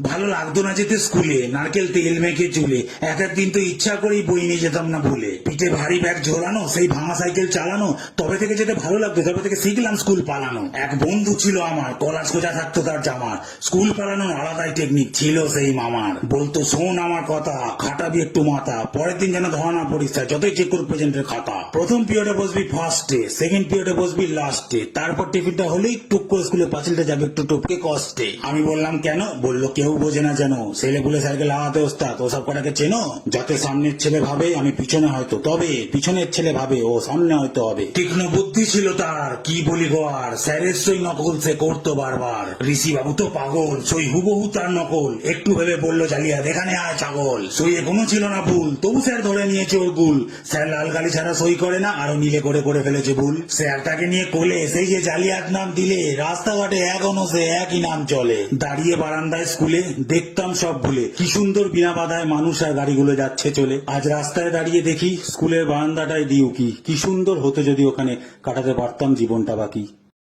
ভালো লাগতো না যেতে স্কুলে, নারকেল তেল মেখে চুলে। এক একদিন তো ইচ্ছা করেই বই নিয়ে যেতাম না ভুলে। পিঠে ভারী ব্যাগ ঝোলানো, সেই ভাঙা সাইকেল চালানো, তবে থেকে যেতে ভালো লাগতো, তবে থেকে শিখলাম স্কুল পালানো। এক বন্ধু ছিল আমার, কলার সোজা থাকতো তার জামার। স্কুল পালানোর আলাদাই টেকনিক ছিল সেই মামার। বলতো শোন আমার কথা, খাটাবি একটু মাথা, পরের দিন যেন ধরা না পড়িস স্যার, যতই চেক করুক প্রেজেন্টের খাতা। প্রথম পিরিয়ডে বসবি ফার্স্টে, সেকেন্ড পিরিয়ডে বসবি লাস্টে, তারপর টিফিনটা হলেই টুক করে স্কুলের পাঁচিলটা যাবে একটু টপকে কষ্টে। আমি বললাম কেন? বললো কেউ বোঝে না যেন, ছেলে পুলে স্যারকে লাগাতে ওস্তাদ, ওসব কটাকে চেনো? যাতে সামনের ছেলে ভাবে আমি পিছনে হয়তো, তবে পিছনের ছেলে ভাবে ও সামনে হয়তো হবে। তীক্ষ্ণ বুদ্ধি ছিল তার, কি বলি গো আর, স্যারের সই নকল সে করতো বারবার। ঋষি বাবু তো পাগল, সই হুবহু তার নকল, একটু ভেবে বললো জালিয়াত এখানে আয় ছাগল। সইয়ে কোনো ছিল না ভুল, তবু স্যার ধরে নিয়েছে ওর গুল। স্যার লাল কালি ছাড়া সই করে না, আরো নীলে করে ফেলেছে ভুল। স্যার তাকে নিয়ে কোলে সেই যে জালিয়াত নাম দিলে, রাস্তাঘাটে এখনো সে একই নাম চলে। দাঁড়িয়ে বারান্দায় স্কুলে দেখতাম সব ভুলে, কি সুন্দর বিনা বাধায় মানুষ আর গাড়িগুলো যাচ্ছে চলে। আজ রাস্তায় দাঁড়িয়ে দেখি স্কুলের বারান্দাটায় ডিউকি, কি সুন্দর হতো যদি ওখানে কাটাতে পারতাম জীবনটা বাকি।